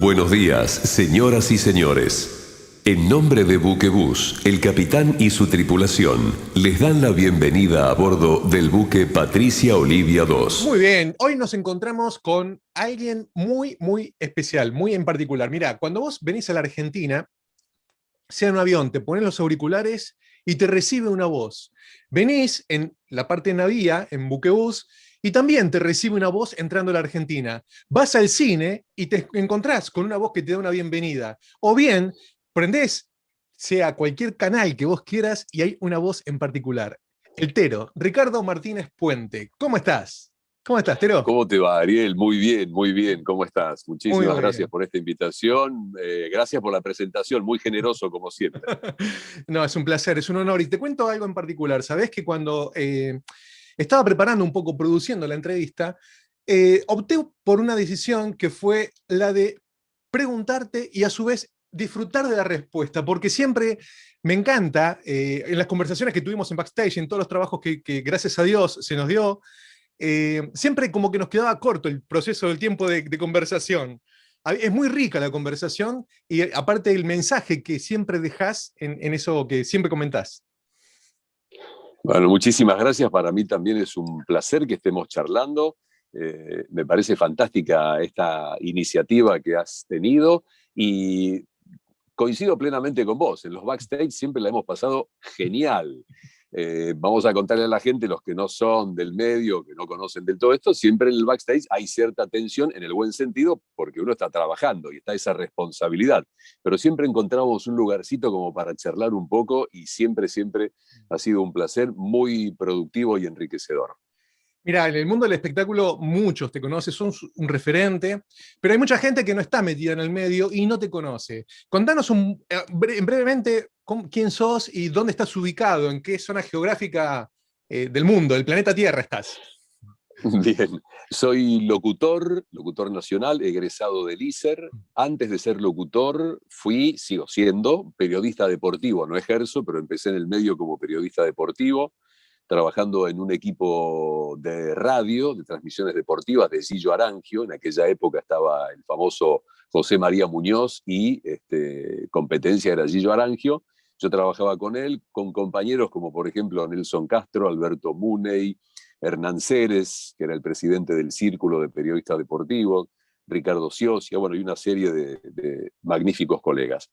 Buenos días, señoras y señores. En nombre de Buquebús, el capitán y su tripulación les dan la bienvenida a bordo del buque Patricia Olivia II. Muy bien, hoy nos encontramos con alguien muy especial, muy en particular. Mira, cuando vos venís a la Argentina, sea en un avión, te pones los auriculares y te recibe una voz. Venís en la parte de Navía, en Buquebús, y también te recibe una voz entrando a la Argentina. Vas al cine y te encontrás con una voz que te da una bienvenida. O bien, prendés, sea cualquier canal que vos quieras, y hay una voz en particular. El Tero, Ricardo Martínez Puente. ¿Cómo estás? ¿Cómo estás, Tero? ¿Cómo te va, Ariel? Muy bien, muy bien. ¿Cómo estás? Muy Muchísimas gracias bien. por esta invitación. Gracias por la presentación, muy generoso como siempre. No, es un placer, es un honor. Y te cuento algo en particular. Sabés que cuando estaba preparando un poco, produciendo la entrevista, opté por una decisión que fue la de preguntarte y a su vez disfrutar de la respuesta, porque siempre me encanta, en las conversaciones que tuvimos en backstage, en todos los trabajos que gracias a Dios se nos dio, siempre como que nos quedaba corto el proceso del tiempo de conversación. Es muy rica la conversación y aparte el mensaje que siempre dejás en eso que siempre comentás. Bueno, muchísimas gracias. Para mí también es un placer que estemos charlando. Me parece fantástica esta iniciativa que has tenido y coincido plenamente con vos. En los backstage siempre la hemos pasado genial. Vamos a contarle a la gente, los que no son del medio, que no conocen del todo esto, siempre en el backstage hay cierta tensión en el buen sentido porque uno está trabajando y está esa responsabilidad. Pero siempre encontramos un lugarcito como para charlar un poco y siempre ha sido un placer muy productivo y enriquecedor. Mira, en el mundo del espectáculo muchos te conocen, son un referente, pero hay mucha gente que no está metida en el medio y no te conoce. Contanos brevemente quién sos y dónde estás ubicado, en qué zona geográfica del mundo, del planeta Tierra estás. Bien, soy locutor nacional, egresado del ISER. Antes de ser locutor, sigo siendo periodista deportivo. No ejerzo, pero empecé en el medio como periodista deportivo, trabajando en un equipo de radio, de transmisiones deportivas de Gillo Arangio. En aquella época estaba el famoso José María Muñoz y competencia era Gillo Arangio. Yo trabajaba con él, con compañeros como por ejemplo Nelson Castro, Alberto Muney, Hernán Ceres, que era el presidente del Círculo de Periodistas Deportivos, Ricardo Ciocia, bueno, y una serie de magníficos colegas.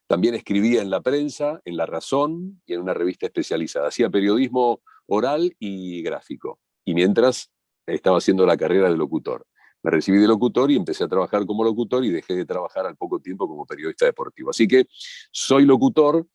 También escribía en la prensa, en La Razón y en una revista especializada. Hacía periodismo oral y gráfico. Y mientras estaba haciendo la carrera de locutor. Me recibí de locutor y empecé a trabajar como locutor y dejé de trabajar al poco tiempo como periodista deportivo. Así que soy locutor,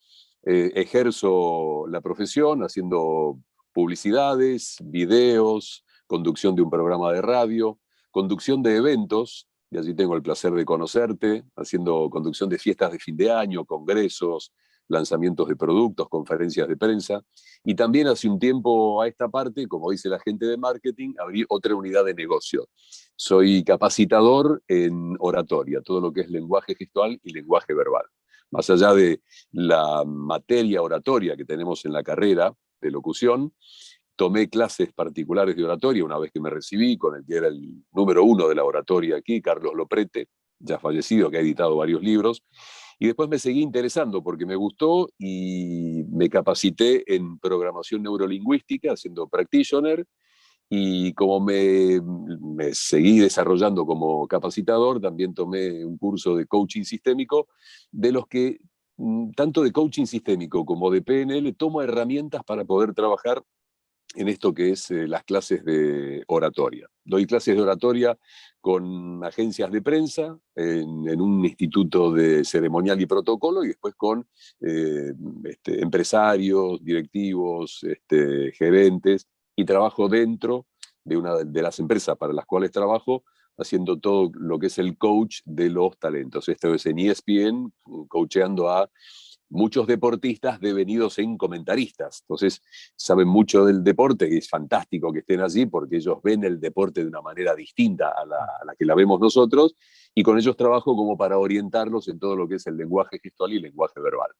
ejerzo la profesión haciendo publicidades, videos, conducción de un programa de radio, conducción de eventos, y allí tengo el placer de conocerte, haciendo conducción de fiestas de fin de año, congresos, lanzamientos de productos, conferencias de prensa. Y también hace un tiempo a esta parte, como dice la gente de marketing, abrí otra unidad de negocio. Soy capacitador en oratoria, todo lo que es lenguaje gestual y lenguaje verbal. Más allá de la materia oratoria que tenemos en la carrera de locución, tomé clases particulares de oratoria una vez que me recibí con el que era el número uno de la oratoria aquí, Carlos Loprete, ya fallecido, que ha editado varios libros. Y después me seguí interesando porque me gustó y me capacité en programación neurolingüística, haciendo practitioner. Y como me seguí desarrollando como capacitador, también tomé un curso de coaching sistémico, de los que, tanto de coaching sistémico como de PNL, tomo herramientas para poder trabajar en esto que es las clases de oratoria. Doy clases de oratoria con agencias de prensa, en un instituto de ceremonial y protocolo, y después con empresarios, directivos, gerentes, y trabajo dentro de una de las empresas para las cuales trabajo, haciendo todo lo que es el coach de los talentos. Esto es en ESPN, coacheando a muchos deportistas devenidos en comentaristas. Entonces, saben mucho del deporte, y es fantástico que estén allí porque ellos ven el deporte de una manera distinta a la que la vemos nosotros, y con ellos trabajo como para orientarlos en todo lo que es el lenguaje gestual y el lenguaje verbal.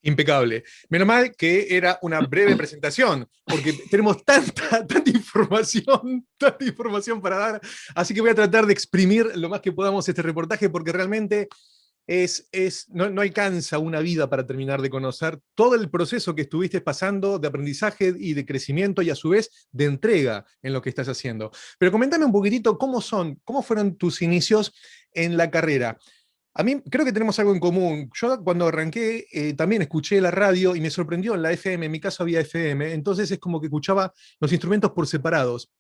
Impecable. Menos mal que era una breve presentación, porque tenemos tanta información para dar, así que voy a tratar de exprimir lo más que podamos este reportaje, porque realmente no alcanza una vida para terminar de conocer todo el proceso que estuviste pasando de aprendizaje y de crecimiento y a su vez de entrega en lo que estás haciendo. Pero coméntame un poquitito cómo fueron tus inicios en la carrera. A mí creo que tenemos algo en común. Yo cuando arranqué también escuché la radio y me sorprendió en la FM, en mi caso había FM, entonces es como que escuchaba los instrumentos por separados.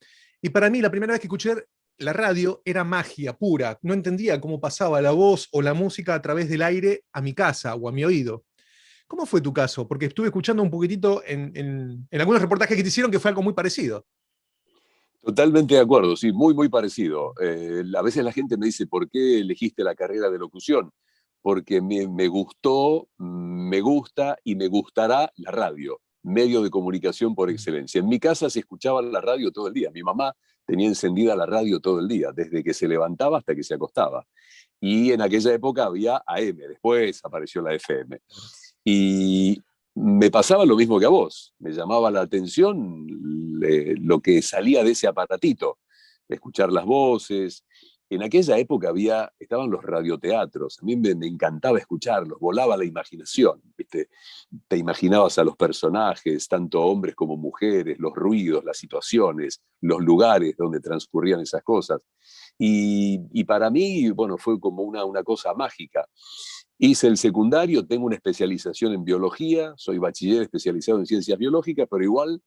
Y para mí la primera vez que escuché la radio era magia pura. No entendía cómo pasaba la voz o la música a través del aire a mi casa o a mi oído. ¿Cómo fue tu caso? Porque estuve escuchando un poquitito en algunos reportajes que te hicieron que fue algo muy parecido. Totalmente de acuerdo, sí, muy, muy parecido. A veces la gente me dice, ¿por qué elegiste la carrera de locución? Porque me gustó, me gusta y me gustará la radio, medio de comunicación por excelencia. En mi casa se escuchaba la radio todo el día. Mi mamá tenía encendida la radio todo el día, desde que se levantaba hasta que se acostaba. Y en aquella época había AM, después apareció la FM. Y me pasaba lo mismo que a vos, me llamaba la atención lo que salía de ese aparatito, escuchar las voces. En aquella época estaban los radioteatros, a mí me encantaba escucharlos, volaba la imaginación, ¿viste? Te imaginabas a los personajes, tanto hombres como mujeres, los ruidos, las situaciones, los lugares donde transcurrían esas cosas. Y para mí, bueno, fue como una cosa mágica. Hice el secundario, tengo una especialización en biología, soy bachiller especializado en ciencias biológicas, pero igual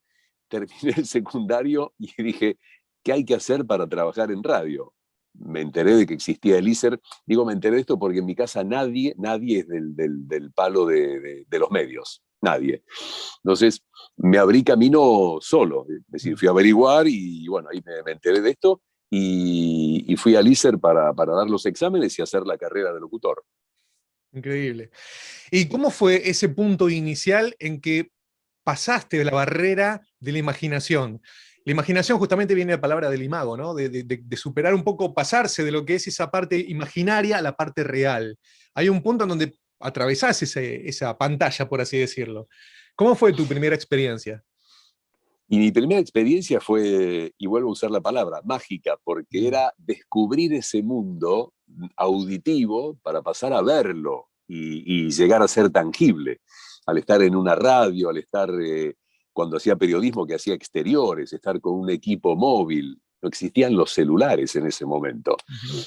terminé el secundario y dije, ¿qué hay que hacer para trabajar en radio? Me enteré de que existía el ISER. Digo, me enteré de esto porque en mi casa nadie es del palo de los medios, nadie. Entonces, me abrí camino solo, es decir, fui a averiguar y bueno, ahí me enteré de esto y fui al ISER para dar los exámenes y hacer la carrera de locutor. Increíble. ¿Y cómo fue ese punto inicial en que pasaste de la barrera de la imaginación? La imaginación justamente viene de la palabra del imago, ¿no? De superar un poco, pasarse de lo que es esa parte imaginaria a la parte real. Hay un punto en donde atravesás esa pantalla, por así decirlo. ¿Cómo fue tu primera experiencia? Y mi primera experiencia fue, y vuelvo a usar la palabra, mágica, porque era descubrir ese mundo auditivo para pasar a verlo y llegar a ser tangible. Al estar en una radio, al estar, cuando hacía periodismo, que hacía exteriores, estar con un equipo móvil. No existían los celulares en ese momento.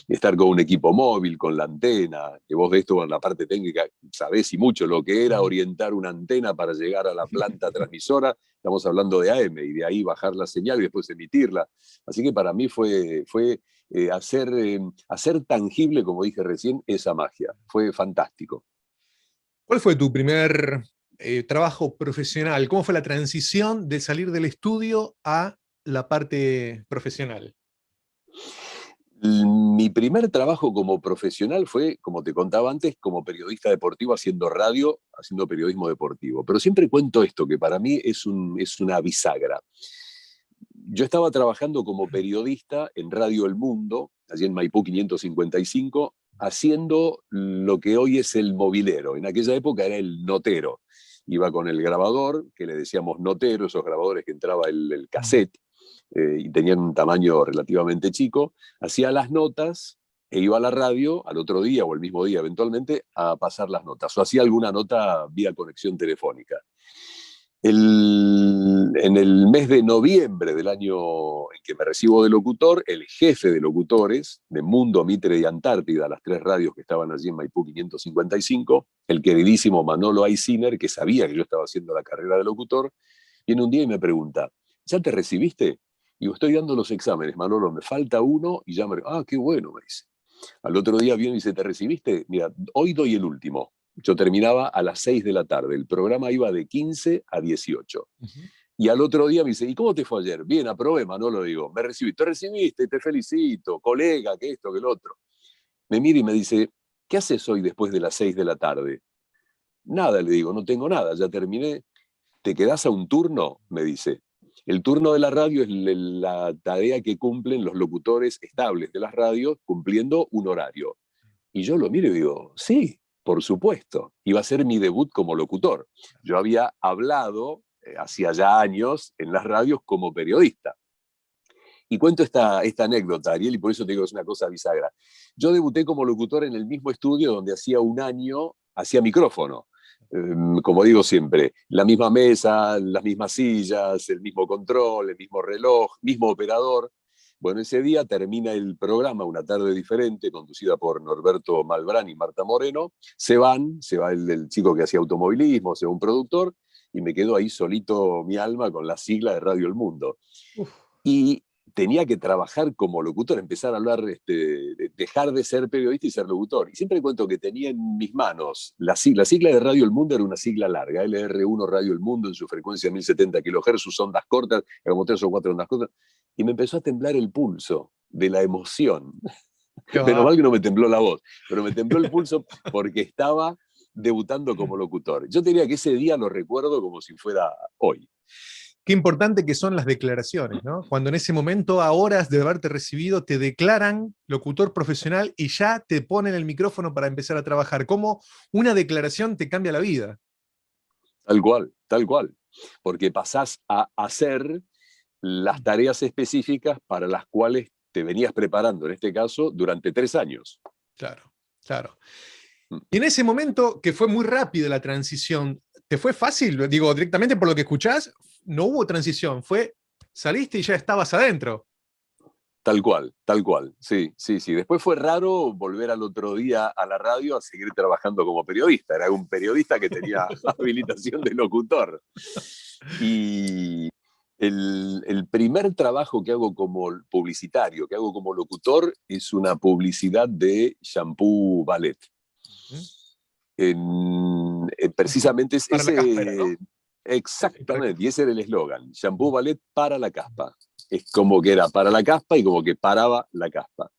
Estar con un equipo móvil, con la antena, que vos ves todo en la parte técnica, sabés y mucho lo que era orientar una antena para llegar a la planta transmisora. Estamos hablando de AM, y de ahí bajar la señal y después emitirla. Así que para mí fue hacer tangible, como dije recién, esa magia. Fue fantástico. ¿Cuál fue tu primer trabajo profesional? ¿Cómo fue la transición de salir del estudio a la parte profesional? Mi primer trabajo como profesional fue, como te contaba antes, como periodista deportivo haciendo radio, haciendo periodismo deportivo. Pero siempre cuento esto, que para mí es una bisagra. Yo estaba trabajando como periodista en Radio El Mundo, allí en Maipú 555, haciendo lo que hoy es el mobilero. En aquella época era el notero. Iba con el grabador, que le decíamos notero, esos grabadores que entraba el cassette, y tenían un tamaño relativamente chico, hacía las notas e iba a la radio al otro día o el mismo día eventualmente a pasar las notas, o hacía alguna nota vía conexión telefónica. En el mes de noviembre del año en que me recibo de locutor, el jefe de locutores de Mundo, Mitre y Antártida, las tres radios que estaban allí en Maipú 555, el queridísimo Manolo Aiciner, que sabía que yo estaba haciendo la carrera de locutor, viene un día y me pregunta, ¿ya te recibiste? Digo, estoy dando los exámenes, Manolo, me falta uno y ya me... Ah, qué bueno, me dice. Al otro día viene y dice, ¿te recibiste? Mira, hoy doy el último. Yo terminaba a las 6 de la tarde, el programa iba de 15 a 18. Y al otro día me dice, ¿y cómo te fue ayer? Bien, aprobé, Manolo, digo, me recibí. Te recibiste, te felicito, colega, que esto, que el otro. Me mira y me dice, ¿qué haces hoy después de las 6 de la tarde? Nada, le digo, no tengo nada, ya terminé. ¿Te quedás a un turno? Me dice. El turno de la radio es la tarea que cumplen los locutores estables de las radios cumpliendo un horario. Y yo lo miro y digo, sí, Por supuesto, iba a ser mi debut como locutor. Yo había hablado hacía ya años en las radios como periodista. Y cuento esta anécdota, Ariel, y por eso te digo que es una cosa bisagra. Yo debuté como locutor en el mismo estudio donde hacía un año hacía micrófono. Como digo siempre, la misma mesa, las mismas sillas, el mismo control, el mismo reloj, mismo operador. Bueno, ese día termina el programa, Una tarde diferente, conducida por Norberto Malbrán y Marta Moreno. Se va el chico que hacía automovilismo, se va un productor, y me quedo ahí solito mi alma con la sigla de Radio El Mundo. Uf. Y tenía que trabajar como locutor, empezar a hablar, dejar de ser periodista y ser locutor. Y siempre cuento que tenía en mis manos la sigla de Radio El Mundo, era una sigla larga, LR1 Radio El Mundo, en su frecuencia 1070 kHz, sus ondas cortas, como 3 o 4 ondas cortas, y me empezó a temblar el pulso de la emoción. Menos mal que no me tembló la voz, pero me tembló el pulso porque estaba debutando como locutor. Yo diría que ese día lo recuerdo como si fuera hoy. Qué importante que son las declaraciones, ¿no? Cuando en ese momento, a horas de haberte recibido, te declaran locutor profesional y ya te ponen el micrófono para empezar a trabajar. Cómo una declaración te cambia la vida. Tal cual. Porque pasás a hacer las tareas específicas para las cuales te venías preparando, en este caso, durante 3 años. Claro, claro. Y en ese momento, que fue muy rápida la transición, ¿te fue fácil? Digo, directamente por lo que escuchás, no hubo transición, saliste y ya estabas adentro. Tal cual, sí. Después fue raro volver al otro día a la radio a seguir trabajando como periodista. Era un periodista que tenía habilitación de locutor. Y el primer trabajo que hago como publicitario, que hago como locutor, es una publicidad de Shampoo Ballet. Precisamente es para ese... la caspa, ¿no? Exactamente, y ese era el eslogan, Shampoo Ballet para la caspa. Es como que era para la caspa y como que paraba la caspa.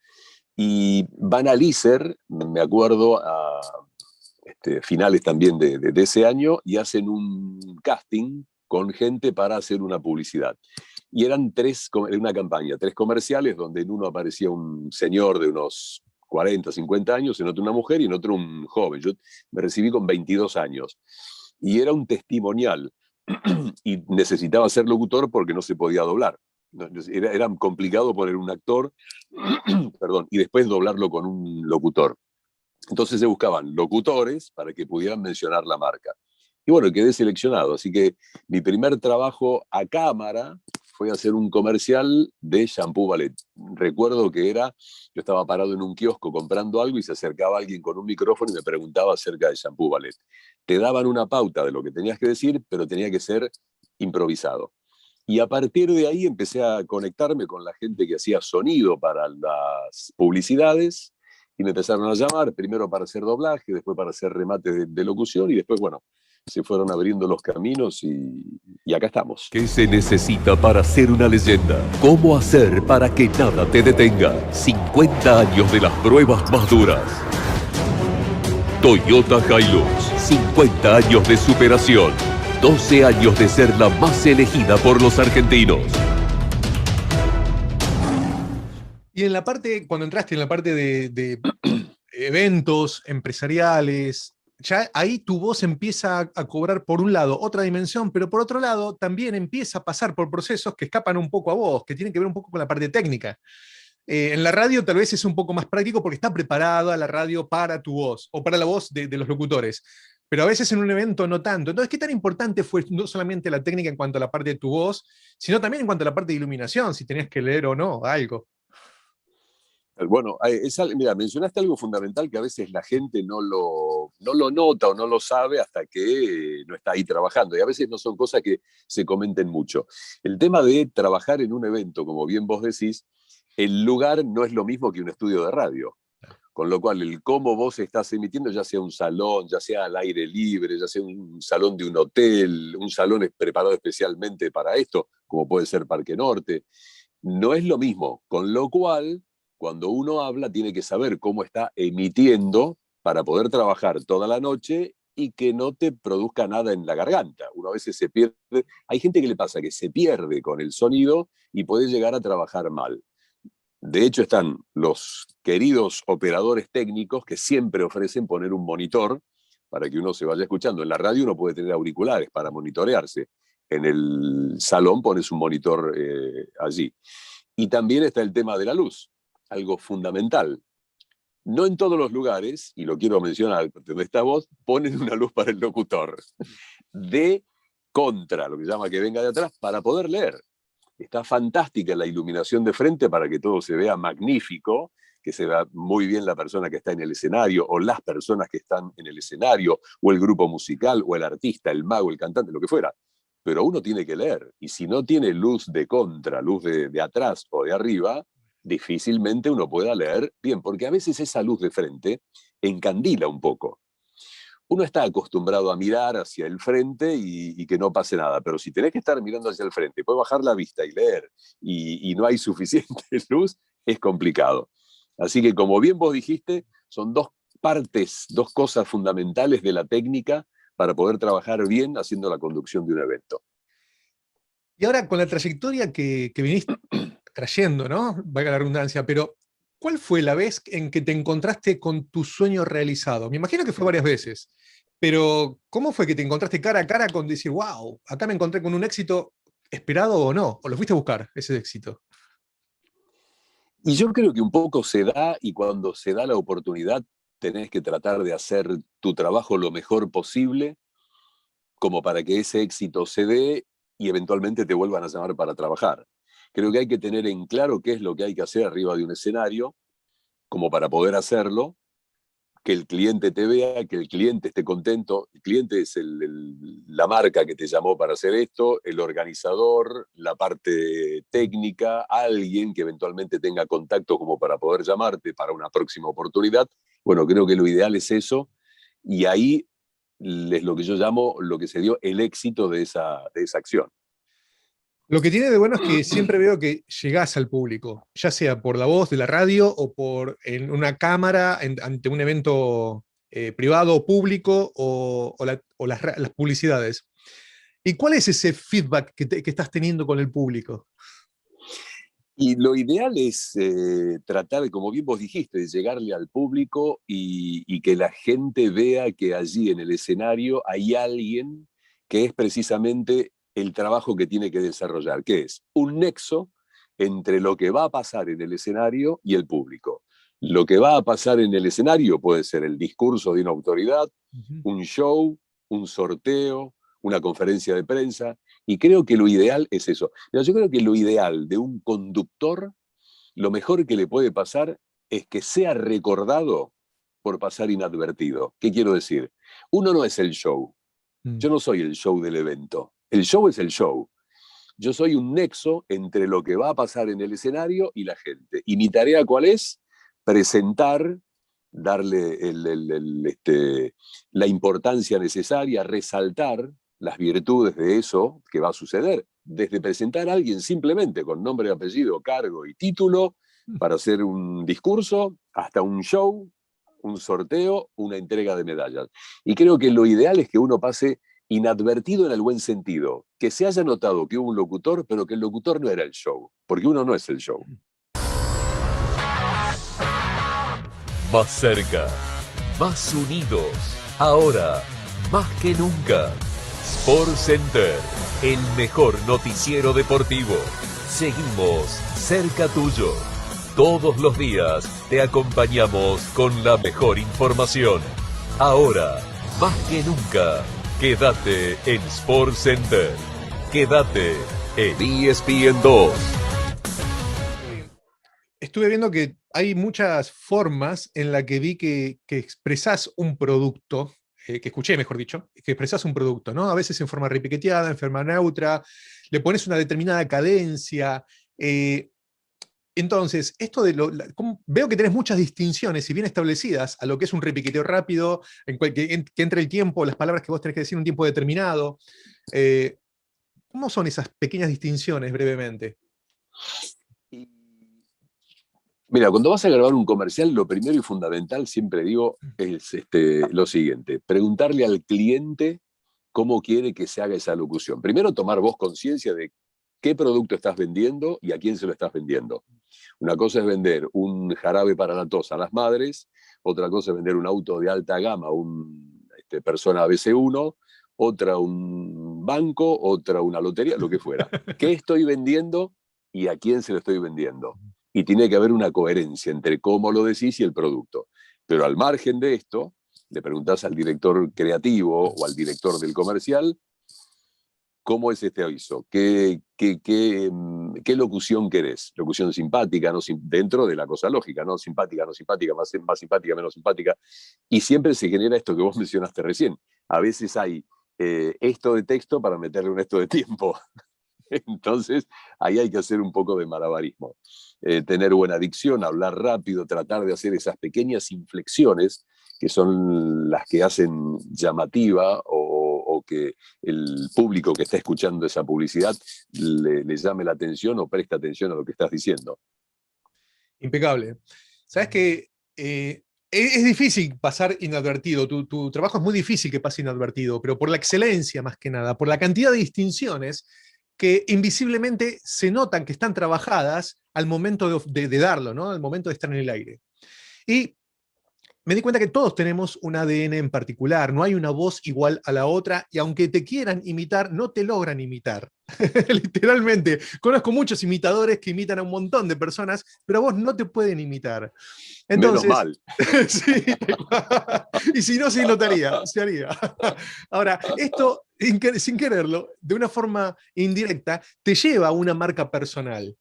Y van a Lícer, me acuerdo, a finales también de ese año, y hacen un casting con gente para hacer una publicidad. Y eran una campaña, 3 comerciales, donde en uno aparecía un señor de unos 40, 50 años, en otro una mujer y en otro un joven. Yo me recibí con 22 años. Y era un testimonial, y necesitaba ser locutor porque no se podía doblar. Era complicado poner un actor perdón, y después doblarlo con un locutor. Entonces se buscaban locutores para que pudieran mencionar la marca. Y bueno, quedé seleccionado. Así que mi primer trabajo a cámara fue hacer un comercial de Shampoo Ballet. Recuerdo que yo estaba parado en un kiosco comprando algo y se acercaba alguien con un micrófono y me preguntaba acerca de Shampoo Ballet. Te daban una pauta de lo que tenías que decir, pero tenía que ser improvisado. Y a partir de ahí empecé a conectarme con la gente que hacía sonido para las publicidades, y me empezaron a llamar, primero para hacer doblaje, después para hacer remate de locución, y después, bueno, se fueron abriendo los caminos y acá estamos. ¿Qué se necesita para ser una leyenda? ¿Cómo hacer para que nada te detenga? 50 años de las pruebas más duras. Toyota Hilux, 50 años de superación. 12 años de ser la más elegida por los argentinos. Y en la parte, cuando entraste en la parte de eventos empresariales, ya ahí tu voz empieza a cobrar, por un lado, otra dimensión, pero por otro lado, también empieza a pasar por procesos que escapan un poco a vos, que tienen que ver un poco con la parte técnica. En la radio tal vez es un poco más práctico porque está preparada la radio para tu voz, o para la voz de los locutores. Pero a veces en un evento no tanto. Entonces, ¿qué tan importante fue no solamente la técnica en cuanto a la parte de tu voz, sino también en cuanto a la parte de iluminación, si tenías que leer o no algo? Bueno, mira, mencionaste algo fundamental que a veces la gente no lo nota o no lo sabe hasta que no está ahí trabajando. Y a veces no son cosas que se comenten mucho. El tema de trabajar en un evento, como bien vos decís, el lugar no es lo mismo que un estudio de radio. Con lo cual, el cómo vos estás emitiendo, ya sea un salón, ya sea al aire libre, ya sea un salón de un hotel, un salón preparado especialmente para esto, como puede ser Parque Norte, no es lo mismo. Con lo cual, cuando uno habla, tiene que saber cómo está emitiendo para poder trabajar toda la noche y que no te produzca nada en la garganta. Uno a veces se pierde. Hay gente que le pasa que se pierde con el sonido y puede llegar a trabajar mal. De hecho, están los queridos operadores técnicos que siempre ofrecen poner un monitor para que uno se vaya escuchando. En la radio uno puede tener auriculares para monitorearse. En el salón pones un monitor allí. Y también está el tema de la luz, algo fundamental. No en todos los lugares, y lo quiero mencionar, donde está vos, ponen una luz para el locutor. De contra, lo que se llama que venga de atrás, para poder leer. Está fantástica la iluminación de frente para que todo se vea magnífico, que se vea muy bien la persona que está en el escenario, o las personas que están en el escenario, o el grupo musical, o el artista, el mago, el cantante, lo que fuera. Pero uno tiene que leer, y si no tiene luz de contra, luz de atrás o de arriba, difícilmente uno pueda leer bien, porque a veces esa luz de frente encandila un poco. Uno está acostumbrado a mirar hacia el frente y que no pase nada, pero si tenés que estar mirando hacia el frente, puedes bajar la vista y leer, y no hay suficiente luz, es complicado. Así que, como bien vos dijiste, son dos partes, dos cosas fundamentales de la técnica para poder trabajar bien haciendo la conducción de un evento. Y ahora, con la trayectoria que viniste trayendo, ¿no? Valga la redundancia, pero ¿cuál fue la vez en que te encontraste con tu sueño realizado? Me imagino que fue varias veces, pero ¿cómo fue que te encontraste cara a cara con decir, wow, acá me encontré con un éxito esperado o no? ¿O lo fuiste a buscar, ese éxito? Y yo creo que un poco se da, y cuando se da la oportunidad, tenés que tratar de hacer tu trabajo lo mejor posible, como para que ese éxito se dé y eventualmente te vuelvan a llamar para trabajar. Creo que hay que tener en claro qué es lo que hay que hacer arriba de un escenario, como para poder hacerlo, que el cliente te vea, que el cliente esté contento. El cliente es la marca que te llamó para hacer esto, el organizador, la parte técnica, alguien que eventualmente tenga contacto como para poder llamarte para una próxima oportunidad. Bueno, creo que lo ideal es eso, y ahí es lo que yo llamo, lo que se dio el éxito de esa acción. Lo que tiene de bueno es que siempre veo que llegás al público, ya sea por la voz de la radio o por en una cámara, ante un evento privado o público o las publicidades. ¿Y cuál es ese feedback que estás teniendo con el público? Y lo ideal es tratar, como bien vos dijiste, de llegarle al público y que la gente vea que allí en el escenario hay alguien que es precisamente el trabajo que tiene que desarrollar, que es un nexo entre lo que va a pasar en el escenario y el público. Lo que va a pasar en el escenario puede ser el discurso de una autoridad, un show, un sorteo, una conferencia de prensa, y creo que lo ideal es eso. Yo creo que lo ideal de un conductor, lo mejor que le puede pasar es que sea recordado por pasar inadvertido. ¿Qué quiero decir? Uno no es el show. Yo no soy el show del evento. El show es el show. Yo soy un nexo entre lo que va a pasar en el escenario y la gente. ¿Y mi tarea cuál es? Presentar, darle la importancia necesaria, resaltar las virtudes de eso que va a suceder. Desde presentar a alguien simplemente con nombre, apellido, cargo y título para hacer un discurso, hasta un show, un sorteo, una entrega de medallas. Y creo que lo ideal es que uno pase inadvertido en el buen sentido, que se haya notado que hubo un locutor, pero que el locutor no era el show, porque uno no es el show. Más cerca, más unidos, ahora, más que nunca. Sport Center, el mejor noticiero deportivo. Seguimos cerca tuyo. Todos los días te acompañamos con la mejor información. Ahora, más que nunca, quédate en Sport Center. Quédate en ESPN2. Estuve viendo que hay muchas formas en las que vi que expresás un producto, que escuché, mejor dicho, que expresás un producto, ¿no? A veces en forma repiqueteada, en forma neutra, le pones una determinada cadencia. Entonces, esto de veo que tenés muchas distinciones y bien establecidas a lo que es un repiqueteo rápido, que entre el tiempo, las palabras que vos tenés que decir en un tiempo determinado. ¿Cómo son esas pequeñas distinciones, brevemente? Mira, cuando vas a grabar un comercial, lo primero y fundamental, siempre digo, es lo siguiente: preguntarle al cliente cómo quiere que se haga esa locución. Primero, tomar vos conciencia de qué producto estás vendiendo y a quién se lo estás vendiendo. Una cosa es vender un jarabe para la tos a las madres, otra cosa es vender un auto de alta gama, persona ABC1, otra un banco, otra una lotería, lo que fuera. ¿Qué estoy vendiendo y a quién se lo estoy vendiendo? Y tiene que haber una coherencia entre cómo lo decís y el producto. Pero al margen de esto, le preguntás al director creativo o al director del comercial, ¿cómo es este aviso? ¿Qué locución querés? ¿Locución simpática, no dentro de la cosa lógica, ¿no? Simpática, no simpática, más simpática, menos simpática. Y siempre se genera esto que vos mencionaste recién. A veces hay esto de texto para meterle un esto de tiempo. Entonces, ahí hay que hacer un poco de malabarismo. Tener buena dicción, hablar rápido, tratar de hacer esas pequeñas inflexiones que son las que hacen llamativa o que el público que está escuchando esa publicidad le llame la atención o preste atención a lo que estás diciendo. Impecable. Sabes que es difícil pasar inadvertido, tu trabajo es muy difícil que pase inadvertido, pero por la excelencia más que nada, por la cantidad de distinciones que invisiblemente se notan que están trabajadas al momento de darlo, ¿no? Al momento de estar en el aire. Y me di cuenta que todos tenemos un ADN en particular, no hay una voz igual a la otra, y aunque te quieran imitar, no te logran imitar. Literalmente, conozco muchos imitadores que imitan a un montón de personas, pero a vos no te pueden imitar. Entonces, menos mal. Sí, y si no, se notaría, se haría. Ahora, esto, sin quererlo, de una forma indirecta, te lleva a una marca personal.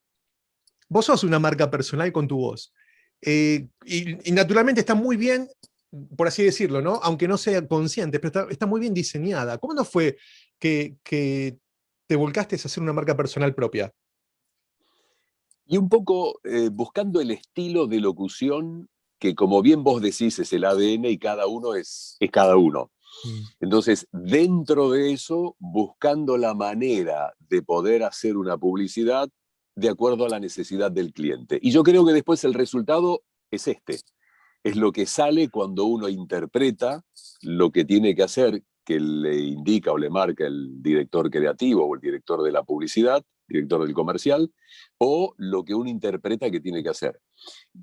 Vos sos una marca personal con tu voz. Y naturalmente está muy bien, por así decirlo, ¿no? Aunque no sea consciente, pero está muy bien diseñada. ¿Cómo no fue que te volcaste a hacer una marca personal propia? Y un poco buscando el estilo de locución que, como bien vos decís, es el ADN y cada uno es cada uno. Entonces, dentro de eso, buscando la manera de poder hacer una publicidad de acuerdo a la necesidad del cliente. Y yo creo que después el resultado es es lo que sale cuando uno interpreta lo que tiene que hacer, que le indica o le marca el director creativo o el director de la publicidad, director del comercial, o lo que uno interpreta que tiene que hacer.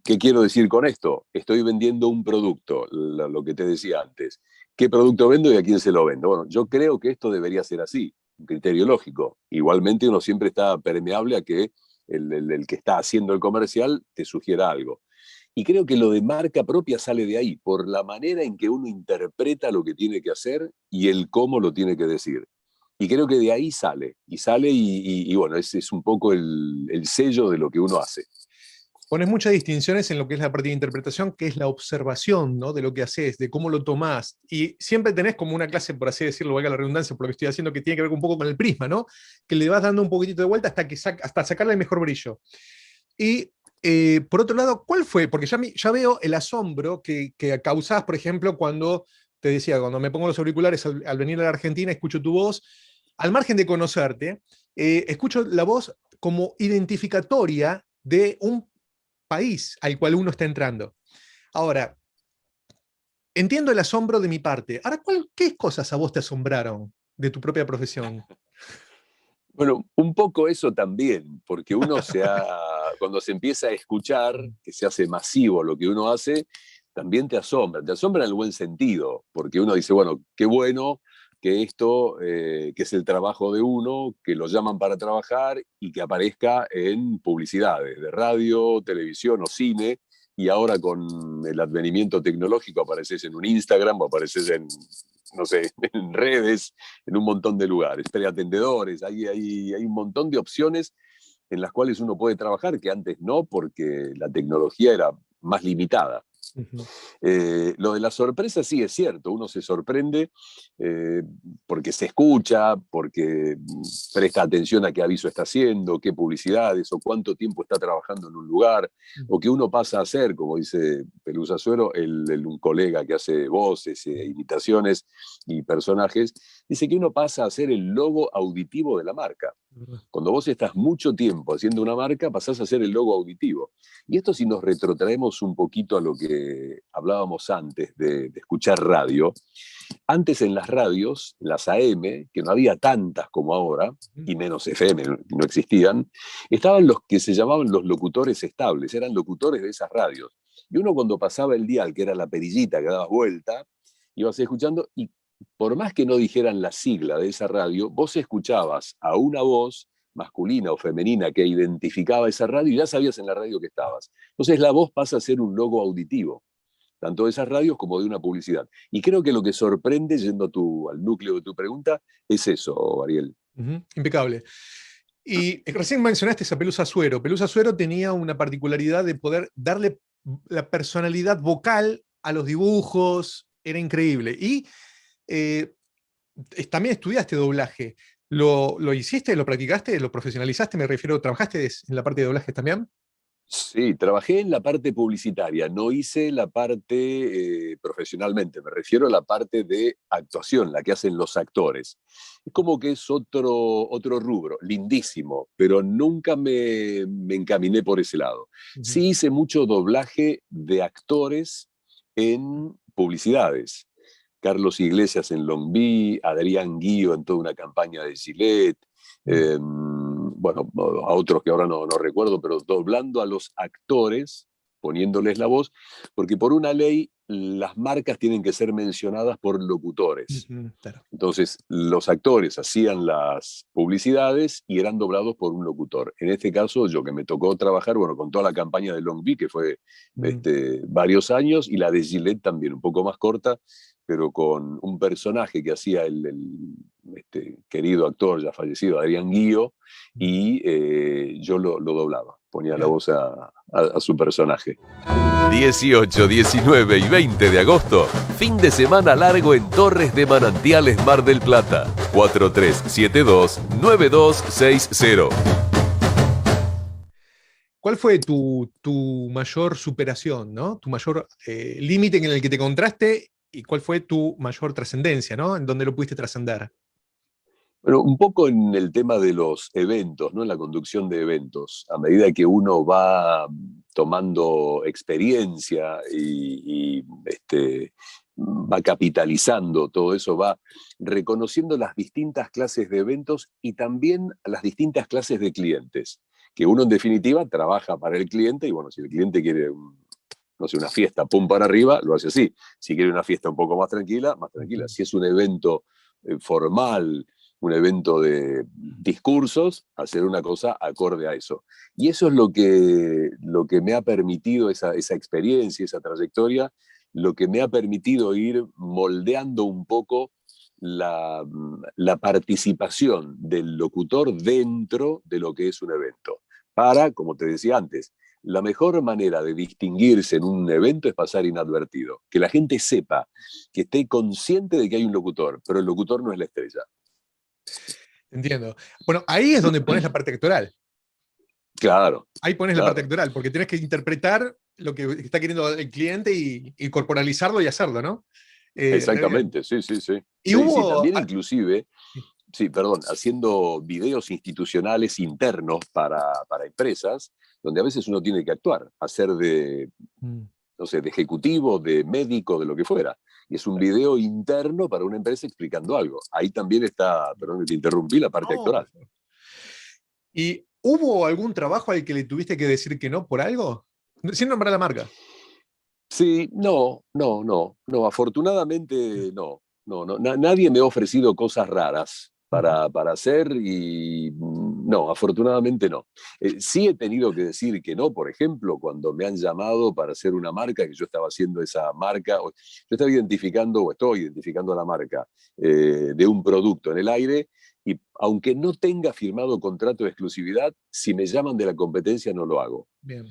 ¿Qué quiero decir con esto? Estoy vendiendo un producto, lo que te decía antes. ¿Qué producto vendo y a quién se lo vendo? Bueno, yo creo que esto debería ser así, un criterio lógico. Igualmente uno siempre está permeable a que el que está haciendo el comercial te sugiera algo. Y creo que lo de marca propia sale de ahí, por la manera en que uno interpreta lo que tiene que hacer y el cómo lo tiene que decir. Y creo que de ahí sale, y bueno, ese es un poco el sello de lo que uno hace. Pones muchas distinciones en lo que es la parte de interpretación, que es la observación, ¿no? De lo que haces, de cómo lo tomás. Y siempre tenés como una clase, por así decirlo, valga la redundancia, por lo que estoy haciendo, que tiene que ver un poco con el prisma, ¿no? Que le vas dando un poquitito de vuelta hasta sacarle el mejor brillo. Y por otro lado, ¿cuál fue? Porque ya veo el asombro que causás, por ejemplo, cuando te decía, cuando me pongo los auriculares al venir a la Argentina, escucho tu voz, al margen de conocerte, escucho la voz como identificatoria de un país al cual uno está entrando. Ahora, entiendo el asombro de mi parte. Ahora, ¿qué cosas a vos te asombraron de tu propia profesión? Bueno, un poco eso también, porque cuando se empieza a escuchar, que se hace masivo lo que uno hace, también te asombra en el buen sentido, porque uno dice, bueno, qué bueno que esto, que es el trabajo de uno, que lo llaman para trabajar y que aparezca en publicidades de radio, televisión o cine, y ahora con el advenimiento tecnológico apareces en un Instagram o apareces en, no sé, en redes, en un montón de lugares, preatendedores, hay un montón de opciones en las cuales uno puede trabajar que antes no, porque la tecnología era más limitada. Lo de la sorpresa sí es cierto, uno se sorprende porque se escucha, porque presta atención a qué aviso está haciendo, qué publicidades o cuánto tiempo está trabajando en un lugar, o que uno pasa a ser, como dice Pelusa Suero, un colega que hace voces, imitaciones y personajes, dice que uno pasa a ser el logo auditivo de la marca. Cuando vos estás mucho tiempo haciendo una marca, pasás a ser el logo auditivo. Y esto, si nos retrotraemos un poquito a lo que hablábamos antes de escuchar radio, antes en las radios, las AM, que no había tantas como ahora, y menos FM, no existían, estaban los que se llamaban los locutores estables, eran locutores de esas radios. Y uno cuando pasaba el dial, que era la perillita que dabas vuelta, ibas escuchando, y por más que no dijeran la sigla de esa radio, vos escuchabas a una voz masculina o femenina que identificaba esa radio y ya sabías en la radio que estabas. Entonces la voz pasa a ser un logo auditivo, tanto de esas radios como de una publicidad. Y creo que lo que sorprende, yendo al núcleo de tu pregunta, es eso, Ariel. Impecable. Y recién mencionaste a Pelusa Suero. Pelusa Suero tenía una particularidad de poder darle la personalidad vocal a los dibujos, era increíble. Y también estudiaste doblaje. ¿Lo hiciste, lo practicaste, lo profesionalizaste? Me refiero, ¿trabajaste en la parte de doblaje también? Sí, trabajé en la parte publicitaria, no hice la parte profesionalmente, me refiero a la parte de actuación, la que hacen los actores. Es como que es otro rubro, lindísimo, pero nunca me encaminé por ese lado. Sí hice mucho doblaje de actores en publicidades. Carlos Iglesias en Longví, Adrián Guío en toda una campaña de Gillette, bueno, a otros que ahora no recuerdo, pero doblando a los actores, poniéndoles la voz, porque por una ley las marcas tienen que ser mencionadas por locutores. Claro. Entonces, los actores hacían las publicidades y eran doblados por un locutor. En este caso, yo que me tocó trabajar, bueno, con toda la campaña de Longví, que fue varios años, y la de Gillette también, un poco más corta, pero con un personaje que hacía el querido actor ya fallecido, Adrián Guío, y yo lo doblaba, ponía la voz a su personaje. 18, 19 y 20 de agosto, fin de semana largo en Torres de Manantiales, Mar del Plata. 4372-9260. ¿Cuál fue tu mayor superación, ¿no? Tu mayor límite en el que te encontraste y cuál fue tu mayor trascendencia, ¿no? En donde lo pudiste trascender. Bueno, un poco en el tema de los eventos, ¿no? En la conducción de eventos. A medida que uno va tomando experiencia y va capitalizando todo eso, va reconociendo las distintas clases de eventos y también las distintas clases de clientes. Que uno en definitiva trabaja para el cliente y bueno, si el cliente quiere no sé, una fiesta, pum para arriba, lo hace así. Si quiere una fiesta un poco más tranquila, más tranquila. Si es un evento formal, un evento de discursos, hacer una cosa acorde a eso. Y eso es lo que me ha permitido esa experiencia, esa trayectoria, lo que me ha permitido ir moldeando un poco la participación del locutor dentro de lo que es un evento. Para, como te decía antes, la mejor manera de distinguirse en un evento es pasar inadvertido. Que la gente sepa, que esté consciente de que hay un locutor, pero el locutor no es la estrella. Entiendo. Bueno, ahí es donde pones la parte actoral. Claro. Ahí pones la parte actoral, porque tienes que interpretar lo que está queriendo el cliente y corporalizarlo y hacerlo, ¿no? Exactamente, sí. Y hubo... también inclusive, haciendo videos institucionales internos para empresas, donde a veces uno tiene que actuar, hacer de, no sé, de ejecutivo, de médico, de lo que fuera. Y es un video interno para una empresa explicando algo. Ahí también está, perdón que te interrumpí, la parte actoral. ¿Y hubo algún trabajo al que le tuviste que decir que no por algo? Sin nombrar la marca. Sí, no, afortunadamente no. Nadie me ha ofrecido cosas raras para hacer y no, afortunadamente no. Sí he tenido que decir que no, por ejemplo, cuando me han llamado para hacer una marca, que yo estaba haciendo esa marca, yo estaba identificando, o estoy identificando la marca de un producto en el aire, y aunque no tenga firmado contrato de exclusividad, si me llaman de la competencia no lo hago. Bien.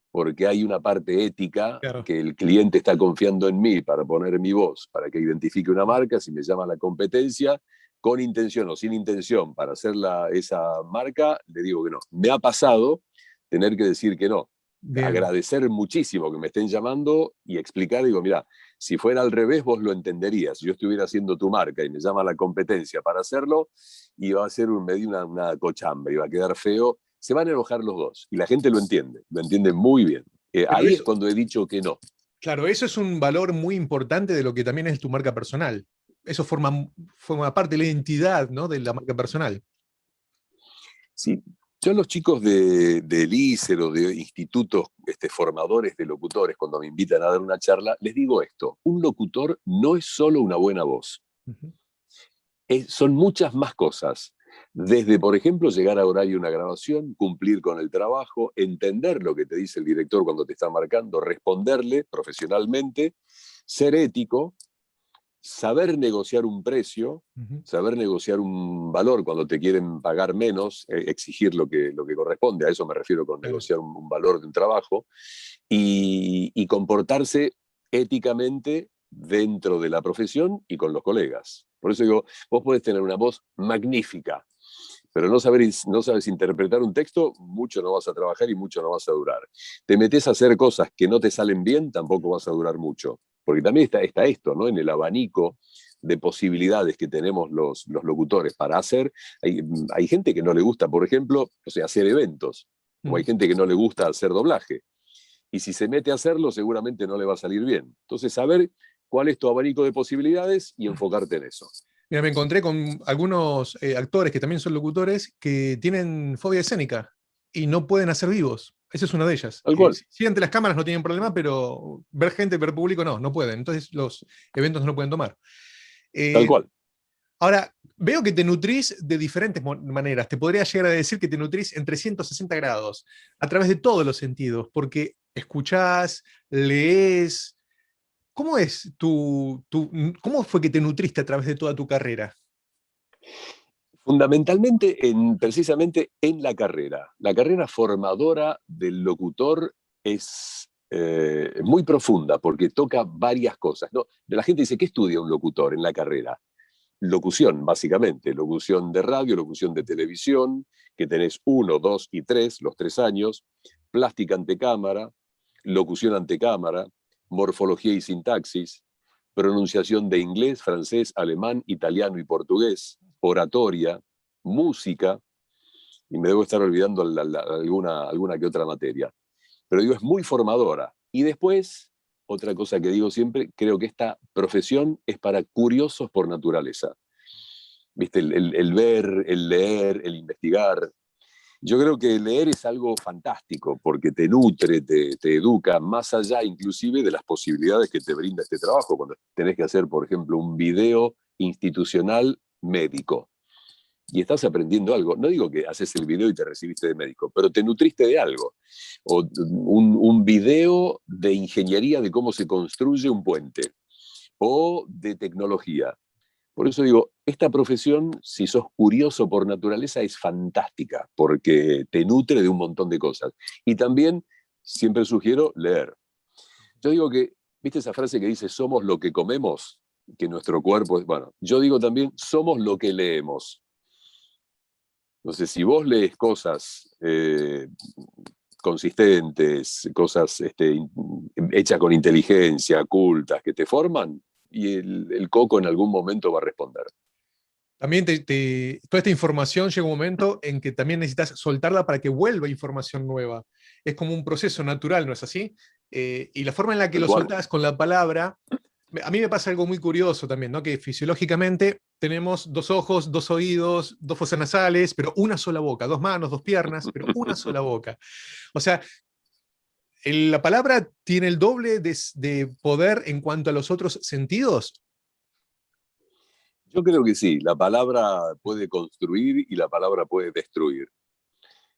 Porque hay una parte ética, claro, que el cliente está confiando en mí para poner mi voz, para que identifique una marca. Si me llama la competencia, con intención o sin intención, para hacer esa marca, le digo que no. Me ha pasado tener que decir que no. Bien. Agradecer muchísimo que me estén llamando y explicar, digo, mira, si fuera al revés vos lo entenderías. Si yo estuviera haciendo tu marca y me llama la competencia para hacerlo, iba a ser una cochambre, iba a quedar feo. Se van a enojar los dos. Y la gente lo entiende muy bien. Ahí es cuando he dicho que no. Claro, eso es un valor muy importante de lo que también es tu marca personal. eso forma parte de la identidad, ¿no? De la marca personal. Sí, yo a los chicos del ISER o de institutos formadores de locutores, cuando me invitan a dar una charla, les digo esto: un locutor no es solo una buena voz, Ujú. son muchas más cosas. Desde, por ejemplo, llegar a horario de una grabación, cumplir con el trabajo, entender lo que te dice el director cuando te está marcando, responderle profesionalmente, ser ético, saber negociar un precio, Ujú. saber negociar un valor cuando te quieren pagar menos, exigir lo que corresponde, a eso me refiero con Claro. negociar un valor de un trabajo, y comportarse éticamente dentro de la profesión y con los colegas. Por eso digo, vos podés tener una voz magnífica, pero no sabes interpretar un texto, mucho no vas a trabajar y mucho no vas a durar. Te metes a hacer cosas que no te salen bien, tampoco vas a durar mucho. Porque también está esto, ¿no? En el abanico de posibilidades que tenemos los locutores para hacer, hay gente que no le gusta, por ejemplo, o sea, hacer eventos, o hay Mm. gente que no le gusta hacer doblaje. Y si se mete a hacerlo, seguramente no le va a salir bien. Entonces, saber cuál es tu abanico de posibilidades y enfocarte en eso. Mira, me encontré con algunos actores que también son locutores que tienen fobia escénica y no pueden hacer vivos. Esa es una de ellas. Tal cual, Sí, ante las cámaras no tienen problema, pero ver gente, ver público no pueden. Entonces los eventos no lo pueden tomar. tal Eh, cual. Ahora, veo que te nutrís de diferentes maneras. Te podría llegar a decir que te nutrís en 360 grados, a través de todos los sentidos, porque escuchás, lees. ¿Cómo es cómo fue que te nutriste a través de toda tu carrera? Fundamentalmente, precisamente en la carrera. La carrera formadora del locutor es muy profunda porque toca varias cosas, ¿no? La gente dice: ¿qué estudia un locutor en la carrera? Locución, básicamente. Locución de radio, locución de televisión, que tenés 1, 2 y 3, los 3 años. Plástica ante cámara, locución ante cámara, morfología y sintaxis, pronunciación de inglés, francés, alemán, italiano y portugués, oratoria, música, y me debo estar olvidando alguna que otra materia. Pero digo, es muy formadora. Y después, otra cosa que digo siempre, creo que esta profesión es para curiosos por naturaleza. ¿Viste? El ver, el leer, el investigar. Yo creo que leer es algo fantástico porque te nutre, te educa, más allá inclusive de las posibilidades que te brinda este trabajo. Cuando tenés que hacer, por ejemplo, un video institucional médico y estás aprendiendo algo. No digo que haces el video y te recibiste de médico, pero te nutriste de algo. O un video de ingeniería de cómo se construye un puente o de tecnología. Por eso digo, esta profesión, si sos curioso por naturaleza, es fantástica, porque te nutre de un montón de cosas. Y también, siempre sugiero leer. Yo digo que, ¿viste esa frase que dice: somos lo que comemos? Que nuestro cuerpo es... Bueno, yo digo también: somos lo que leemos. Entonces, si vos lees cosas consistentes, cosas hechas con inteligencia, cultas, que te forman, y el coco en algún momento va a responder. También toda esta información llega un momento en que también necesitas soltarla para que vuelva información nueva. Es como un proceso natural, ¿no es así? Y la forma en la que Tal lo cual. soltás con la palabra, a mí me pasa algo muy curioso también, ¿no? Que fisiológicamente tenemos 2 ojos, 2 oídos, 2 fosas nasales, pero una sola boca, 2 manos, 2 piernas, pero una sola boca. O sea, la palabra tiene el doble de poder en cuanto a los otros sentidos. Yo creo que sí, la palabra puede construir y la palabra puede destruir.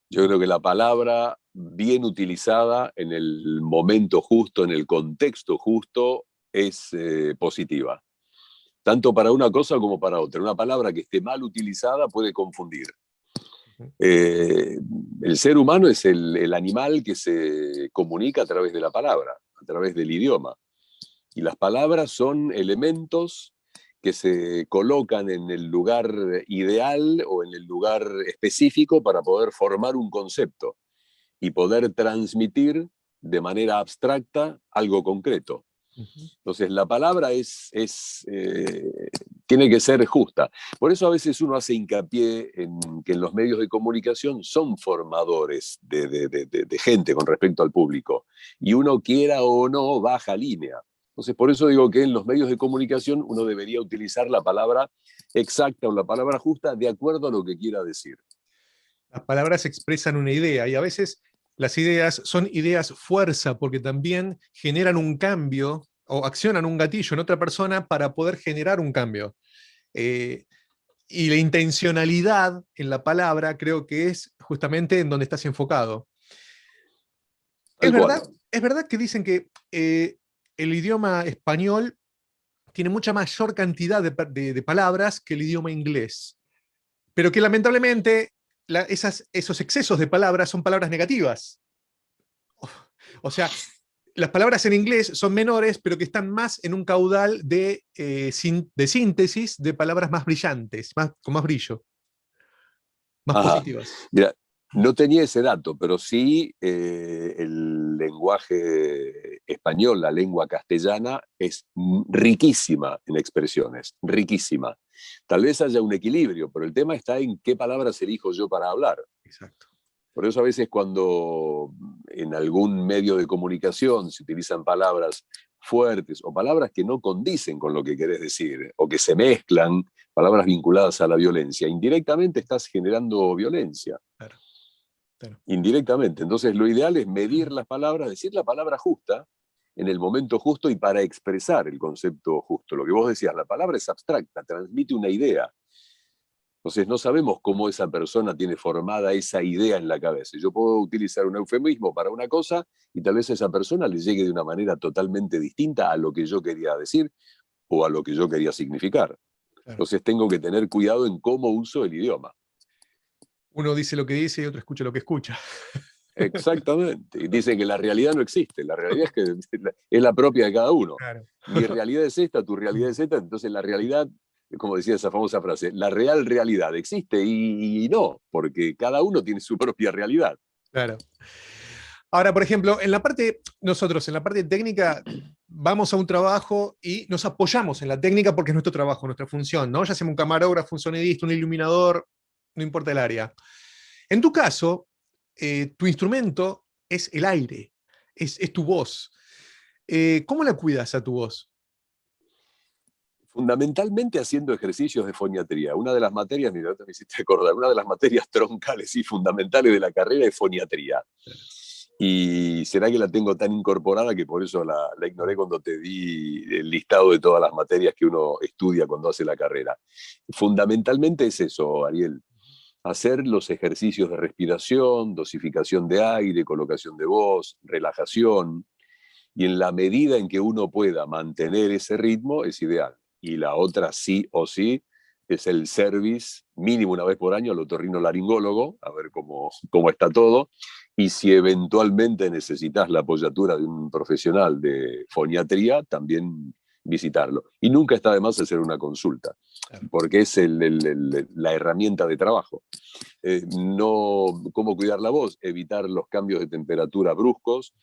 Yo creo que la palabra, bien utilizada en el momento justo, en el contexto justo, es positiva. Tanto para una cosa como para otra. Una palabra que esté mal utilizada puede confundir. Eh, el ser humano es el animal que se comunica a través de la palabra, a través del idioma. Y las palabras son elementos que se colocan en el lugar ideal o en el lugar específico para poder formar un concepto y poder transmitir de manera abstracta algo concreto. Ujú. Entonces, la palabra tiene que ser justa. Por eso a veces uno hace hincapié en que en los medios de comunicación son formadores de gente con respecto al público. Y uno, quiera o no, baja línea. Entonces, por eso digo que en los medios de comunicación uno debería utilizar la palabra exacta o la palabra justa de acuerdo a lo que quiera decir. Las palabras expresan una idea y a veces las ideas son ideas fuerza porque también generan un cambio o accionan un gatillo en otra persona para poder generar un cambio. Y la intencionalidad en la palabra creo que es justamente en donde estás enfocado. Es verdad que dicen que el idioma español tiene mucha mayor cantidad de palabras que el idioma inglés, pero que lamentablemente esos excesos de palabras son palabras negativas. O sea, las palabras en inglés son menores, pero que están más en un caudal de síntesis de palabras más brillantes, con más brillo, más positivas. Mira, no tenía ese dato, pero sí el lenguaje español, la lengua castellana, es riquísima en expresiones, riquísima. Tal vez haya un equilibrio, pero el tema está en qué palabras elijo yo para hablar. Exacto. Por eso a veces cuando en algún medio de comunicación se utilizan palabras fuertes o palabras que no condicen con lo que querés decir o que se mezclan, palabras vinculadas a la violencia, indirectamente estás generando violencia. Claro. Indirectamente. Entonces lo ideal es medir las palabras, decir la palabra justa en el momento justo y para expresar el concepto justo. Lo que vos decías, la palabra es abstracta, transmite una idea. Entonces no sabemos cómo esa persona tiene formada esa idea en la cabeza. Yo puedo utilizar un eufemismo para una cosa y tal vez a esa persona le llegue de una manera totalmente distinta a lo que yo quería decir o a lo que yo quería significar. Claro. Entonces tengo que tener cuidado en cómo uso el idioma. Uno dice lo que dice y otro escucha lo que escucha. Exactamente. Y dice que la realidad no existe. La realidad es que es la propia de cada uno. Claro. Mi realidad es esta, tu realidad es esta. Entonces la realidad, como decía esa famosa frase, la real realidad existe y no, porque cada uno tiene su propia realidad. Claro. Ahora, por ejemplo, nosotros en la parte técnica vamos a un trabajo y nos apoyamos en la técnica porque es nuestro trabajo, nuestra función, ¿no? Ya sea un camarógrafo, un sonidista, un iluminador, no importa el área. En tu caso, tu instrumento es el aire, es tu voz. ¿Cómo la cuidas a tu voz? Fundamentalmente haciendo ejercicios de foniatría. Una de las materias, mira, me hiciste acordar, una de las materias troncales y fundamentales de la carrera es foniatría. Y será que la tengo tan incorporada que por eso la ignoré cuando te di el listado de todas las materias que uno estudia cuando hace la carrera. Fundamentalmente es eso, Ariel. Hacer los ejercicios de respiración, dosificación de aire, colocación de voz, relajación, y en la medida en que uno pueda mantener ese ritmo es ideal. Y la otra sí o sí es el service, mínimo una vez por año al otorrinolaringólogo, a ver cómo está todo, y si eventualmente necesitas la apoyatura de un profesional de foniatría, también visitarlo. Y nunca está de más hacer una consulta, porque es la herramienta de trabajo. ¿Cómo cuidar la voz? Evitar los cambios de temperatura bruscos,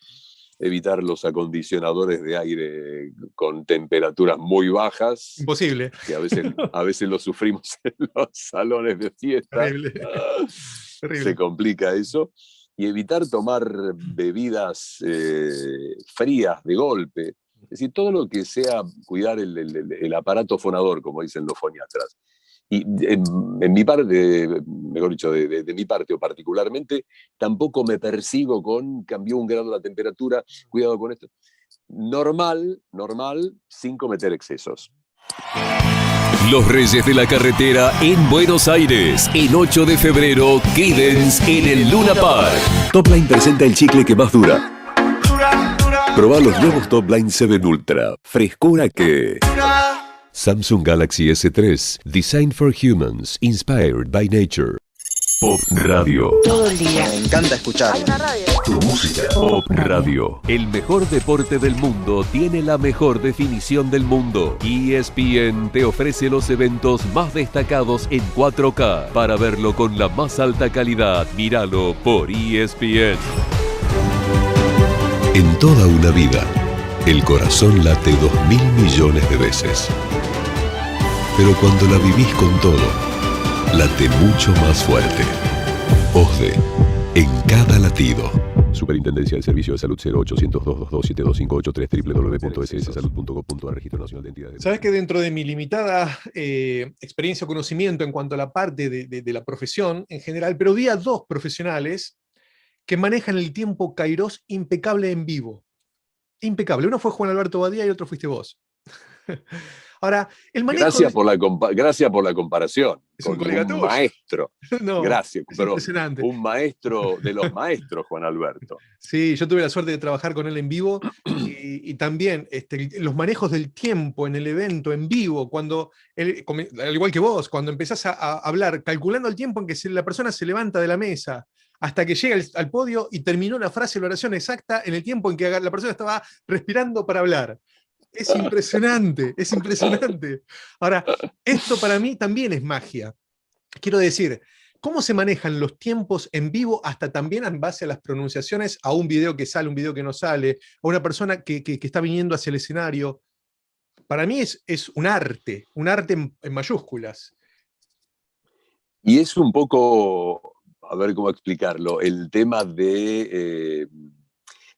evitar los acondicionadores de aire con temperaturas muy bajas. Imposible. Que a veces lo sufrimos en los salones de fiesta. Terrible. Terrible. Se complica eso. Y evitar tomar bebidas frías de golpe. Es decir, todo lo que sea cuidar el aparato fonador, como dicen los foniatras. Y en mi parte, mejor dicho, de mi parte o particularmente, tampoco me persigo con cambió un grado la temperatura, cuidado con esto. Normal, sin cometer excesos. Los Reyes de la Carretera en Buenos Aires. El 8 de febrero, Cadence en el Luna Park. Topline presenta el chicle que más dura. Probá los nuevos Topline 7 Ultra. Frescura que... Samsung Galaxy S3. Designed for humans. Inspired by nature. Pop Radio. Todo el día. Me encanta escuchar. Hay una radio. Tu música. Pop Radio. El mejor deporte del mundo tiene la mejor definición del mundo. ESPN te ofrece los eventos más destacados en 4K. Para verlo con la más alta calidad, míralo por ESPN. En toda una vida, el corazón late 2.000 millones de veces. Pero cuando la vivís con todo, late mucho más fuerte. OSDE, en cada latido. Superintendencia del Servicio de Salud 0800-222-7258, www.sssalud.gov.ar, Registro Nacional de Entidades. Sabes que dentro de mi limitada experiencia o conocimiento en cuanto a la parte de la profesión en general, pero vi a dos profesionales que manejan el tiempo Kairos impecable en vivo. Impecable. Uno fue Juan Alberto Badía y otro fuiste vos. Ahora, el manejo... Gracias por la comparación. Es un con colega un tuyo. Maestro. No, gracias, es pero impresionante. un maestro de los maestros, Juan Alberto. Sí, yo tuve la suerte de trabajar con él en vivo y también los manejos del tiempo en el evento en vivo, cuando, al igual que vos, cuando empezás a hablar, calculando el tiempo en que la persona se levanta de la mesa hasta que llega al podio y terminó la frase, la oración exacta en el tiempo en que la persona estaba respirando para hablar. Es impresionante, es impresionante. Ahora, esto para mí también es magia. Quiero decir, ¿cómo se manejan los tiempos en vivo hasta también en base a las pronunciaciones, a un video que sale, un video que no sale, a una persona que está viniendo hacia el escenario? Para mí es un arte en mayúsculas. Y es un poco, a ver cómo explicarlo, el tema de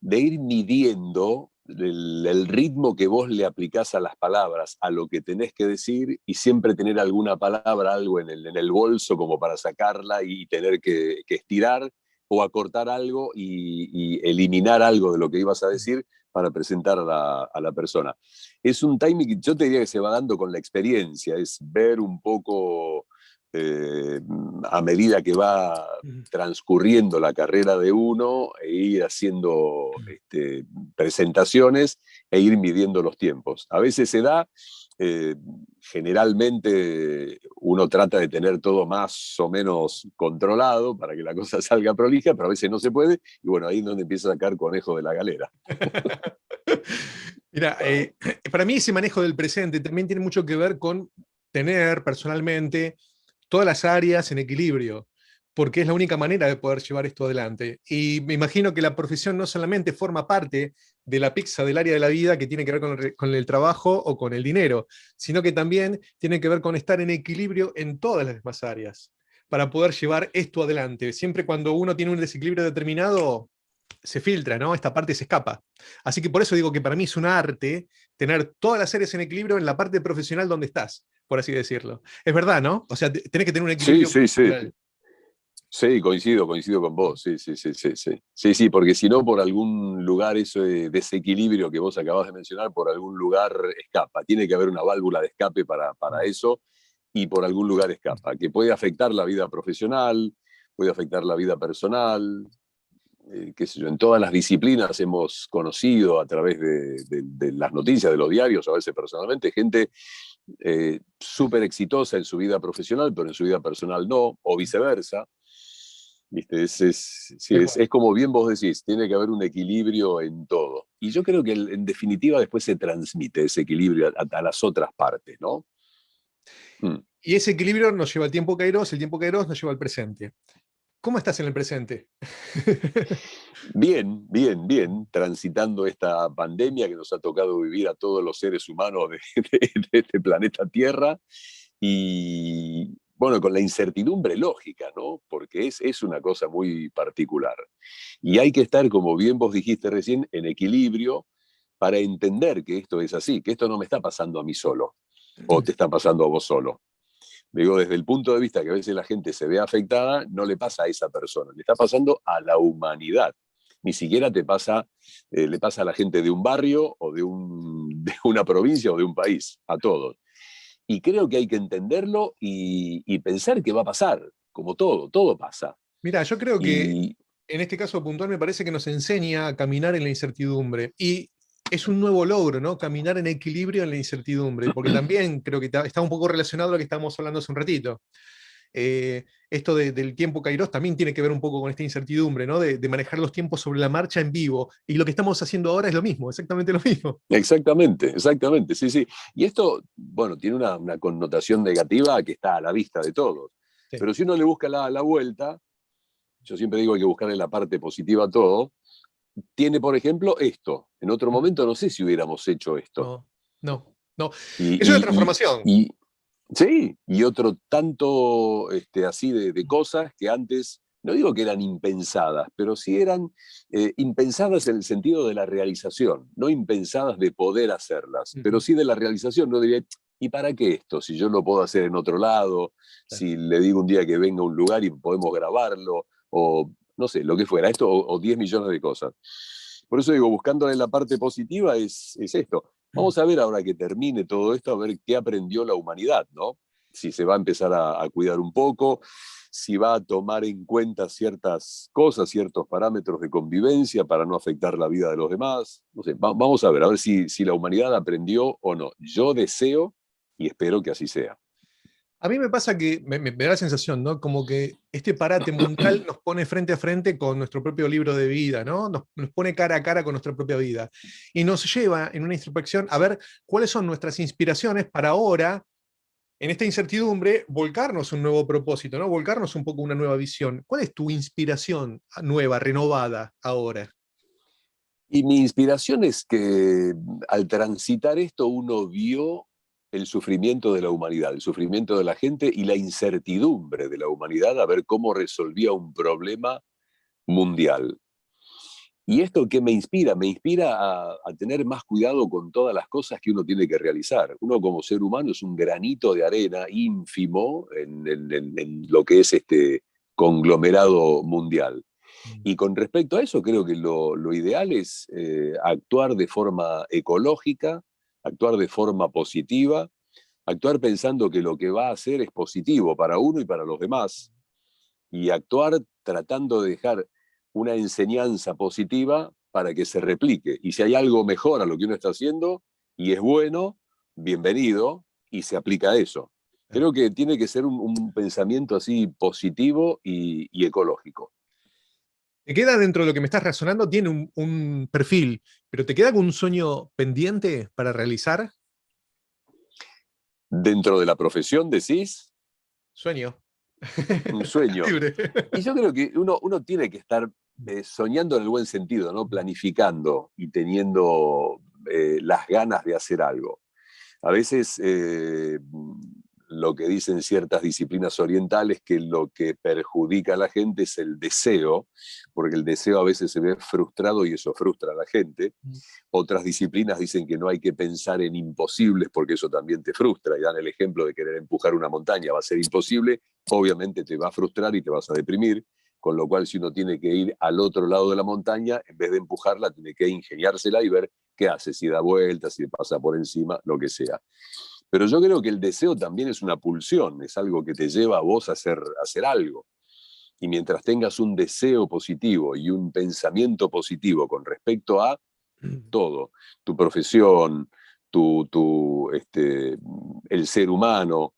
ir midiendo el ritmo que vos le aplicás a las palabras, a lo que tenés que decir, y siempre tener alguna palabra, algo en el bolso como para sacarla y tener que estirar o acortar algo y eliminar algo de lo que ibas a decir para presentar a la persona. Es un timing que yo te diría que se va dando con la experiencia, es ver un poco... a medida que va transcurriendo la carrera de uno, e ir haciendo presentaciones e ir midiendo los tiempos. A veces se da, generalmente uno trata de tener todo más o menos controlado para que la cosa salga prolija, pero a veces no se puede, y bueno, ahí es donde empieza a sacar conejo de la galera. Mira, para mí ese manejo del presente también tiene mucho que ver con tener personalmente todas las áreas en equilibrio, porque es la única manera de poder llevar esto adelante. Y me imagino que la profesión no solamente forma parte de la pizza del área de la vida que tiene que ver con el trabajo o con el dinero, sino que también tiene que ver con estar en equilibrio en todas las demás áreas, para poder llevar esto adelante. Siempre cuando uno tiene un desequilibrio determinado, se filtra, ¿no? Esta parte se escapa. Así que por eso digo que para mí es un arte tener todas las áreas en equilibrio en la parte profesional donde estás, por así decirlo. Es verdad, ¿no? O sea, tenés que tener un equilibrio. Sí. Sí, coincido con vos, sí, porque si no, por algún lugar ese desequilibrio que vos acabás de mencionar, por algún lugar escapa. Tiene que haber una válvula de escape para eso, y por algún lugar escapa, que puede afectar la vida profesional, puede afectar la vida personal, qué sé yo, en todas las disciplinas hemos conocido a través de las noticias, de los diarios, a veces personalmente, gente súper exitosa en su vida profesional, pero en su vida personal no, o viceversa. ¿Viste? Es como bien vos decís, tiene que haber un equilibrio en todo. Y yo creo que en definitiva después se transmite ese equilibrio a las otras partes, ¿no? Y ese equilibrio nos lleva al tiempo Kairos, el tiempo Kairos nos lleva al presente. ¿Cómo estás en el presente? Bien, transitando esta pandemia que nos ha tocado vivir a todos los seres humanos de este planeta Tierra, y bueno, con la incertidumbre lógica, ¿no? Porque es una cosa muy particular. Y hay que estar, como bien vos dijiste recién, en equilibrio para entender que esto es así, que esto no me está pasando a mí solo, o te está pasando a vos solo. Digo, desde el punto de vista que a veces la gente se ve afectada, no le pasa a esa persona, le está pasando a la humanidad. Ni siquiera le pasa a la gente de un barrio o de una provincia o de un país, a todos. Y creo que hay que entenderlo y pensar que va a pasar, como todo pasa. Mira, yo creo que en este caso puntual me parece que nos enseña a caminar en la incertidumbre. Y es un nuevo logro, ¿no? Caminar en equilibrio en la incertidumbre, porque también creo que está un poco relacionado a lo que estábamos hablando hace un ratito. Esto del tiempo Kairos también tiene que ver un poco con esta incertidumbre, ¿no? De manejar los tiempos sobre la marcha en vivo. Y lo que estamos haciendo ahora es lo mismo, exactamente lo mismo. Exactamente, sí. Y esto, bueno, tiene una connotación negativa que está a la vista de todos. Sí. Pero si uno le busca la vuelta, yo siempre digo que hay que buscarle la parte positiva a todo. Tiene, por ejemplo, esto. En otro momento no sé si hubiéramos hecho esto. No. Es una transformación. Sí, y otro tanto así de cosas que antes no digo que eran impensadas, pero sí eran impensadas en el sentido de la realización, no impensadas de poder hacerlas, pero sí de la realización. No diría, ¿y para qué esto? Si yo lo puedo hacer en otro lado, si le digo un día que venga a un lugar y podemos grabarlo, o no sé, lo que fuera, esto o 10 millones de cosas. Por eso digo, buscándole la parte positiva es esto. Vamos a ver ahora que termine todo esto, a ver qué aprendió la humanidad, ¿no? Si se va a empezar a cuidar un poco, si va a tomar en cuenta ciertas cosas, ciertos parámetros de convivencia para no afectar la vida de los demás. No sé, vamos a ver si la humanidad aprendió o no. Yo deseo y espero que así sea. A mí me pasa que me da la sensación, ¿no? Como que este parate mundial nos pone frente a frente con nuestro propio libro de vida, ¿no? Nos pone cara a cara con nuestra propia vida. Y nos lleva en una introspección a ver cuáles son nuestras inspiraciones para ahora, en esta incertidumbre, volcarnos un nuevo propósito, ¿no? Volcarnos un poco una nueva visión. ¿Cuál es tu inspiración nueva, renovada ahora? Y mi inspiración es que al transitar esto uno vio el sufrimiento de la humanidad, el sufrimiento de la gente y la incertidumbre de la humanidad a ver cómo resolvía un problema mundial. ¿Y esto qué me inspira? Me inspira a tener más cuidado con todas las cosas que uno tiene que realizar. Uno como ser humano es un granito de arena ínfimo en lo que es este conglomerado mundial. Y con respecto a eso, creo que lo ideal es actuar de forma ecológica, actuar de forma positiva, actuar pensando que lo que va a hacer es positivo para uno y para los demás, y actuar tratando de dejar una enseñanza positiva para que se replique. Y si hay algo mejor a lo que uno está haciendo y es bueno, bienvenido, y se aplica a eso. Creo que tiene que ser un pensamiento así positivo y ecológico. Te queda dentro de lo que me estás razonando, tiene un perfil, pero ¿te queda algún sueño pendiente para realizar? Dentro de la profesión, decís, Sueño. un sueño. Libre. Y yo creo que uno tiene que estar soñando en el buen sentido, ¿no? Planificando y teniendo las ganas de hacer algo. A veces lo que dicen ciertas disciplinas orientales, que lo que perjudica a la gente es el deseo, porque el deseo a veces se ve frustrado y eso frustra a la gente. Otras disciplinas dicen que no hay que pensar en imposibles porque eso también te frustra, y dan el ejemplo de querer empujar una montaña, va a ser imposible, obviamente te va a frustrar y te vas a deprimir, con lo cual si uno tiene que ir al otro lado de la montaña, en vez de empujarla, tiene que ingeniársela y ver qué hace, si da vueltas, si pasa por encima, lo que sea. Pero yo creo que el deseo también es una pulsión, es algo que te lleva a vos a hacer algo. Y mientras tengas un deseo positivo y un pensamiento positivo con respecto a todo, tu profesión, el ser humano,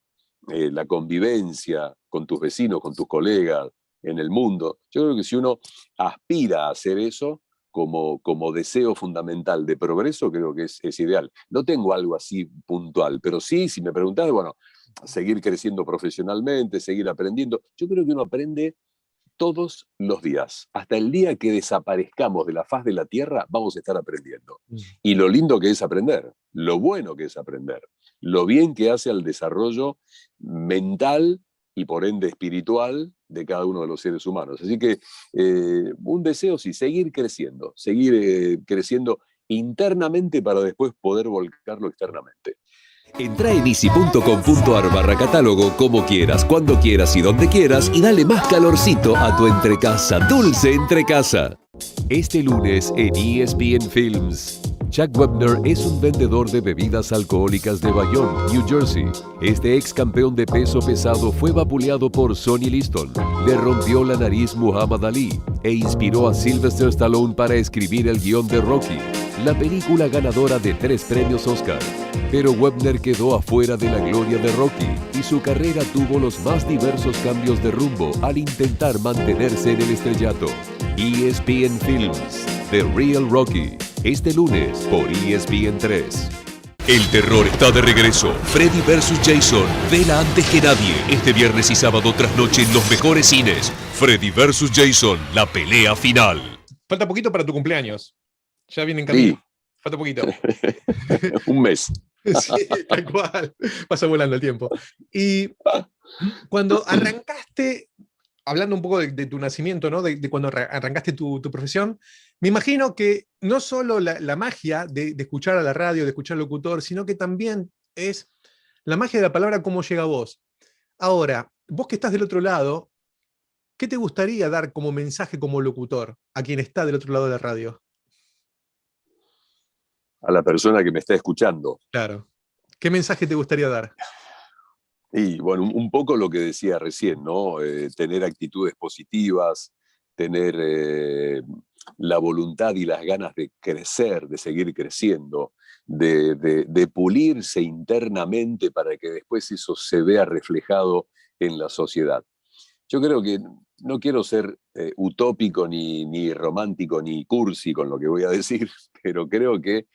la convivencia con tus vecinos, con tus colegas, en el mundo, yo creo que si uno aspira a hacer eso, como deseo fundamental de progreso, creo que es ideal. No tengo algo así puntual, pero sí, si me preguntás, bueno, seguir creciendo profesionalmente, seguir aprendiendo. Yo creo que uno aprende todos los días. Hasta el día que desaparezcamos de la faz de la Tierra, vamos a estar aprendiendo. Y lo lindo que es aprender, lo bueno que es aprender, lo bien que hace al desarrollo mental y por ende espiritual de cada uno de los seres humanos. Así que un deseo, sí, seguir creciendo internamente para después poder volcarlo externamente. Entra en easy.com.ar/catálogo como quieras, cuando quieras y donde quieras y dale más calorcito a tu entrecasa, dulce entrecasa. Este lunes en ESPN Films, Chuck Wepner es un vendedor de bebidas alcohólicas de Bayonne, New Jersey. Este ex campeón de peso pesado fue vapuleado por Sonny Liston, le rompió la nariz Muhammad Ali e inspiró a Sylvester Stallone para escribir el guión de Rocky, la película ganadora de 3 premios Oscar. Pero Wepner quedó afuera de la gloria de Rocky y su carrera tuvo los más diversos cambios de rumbo al intentar mantenerse en el estrellato. ESPN Films, The Real Rocky, este lunes por ESPN3. El terror está de regreso. Freddy vs. Jason, vela antes que nadie. Este viernes y sábado trasnoche en los mejores cines. Freddy vs. Jason, la pelea final. Falta poquito para tu cumpleaños. Ya viene en camino. Sí. Falta poquito. Un mes. Sí, tal cual. Pasa volando el tiempo. Y cuando arrancaste hablando un poco de tu nacimiento, ¿no? De cuando arrancaste tu profesión, me imagino que no solo la magia de escuchar a la radio, de escuchar al locutor, sino que también es la magia de la palabra cómo llega a vos. Ahora, vos que estás del otro lado, ¿qué te gustaría dar como mensaje como locutor a quien está del otro lado de la radio? A la persona que me está escuchando. Claro. ¿Qué mensaje te gustaría dar? Y bueno, un poco lo que decía recién, ¿no? Tener actitudes positivas, tener la voluntad y las ganas de crecer, de seguir creciendo, de pulirse internamente para que después eso se vea reflejado en la sociedad. Yo creo que no quiero ser utópico, ni romántico, ni cursi con lo que voy a decir, pero creo que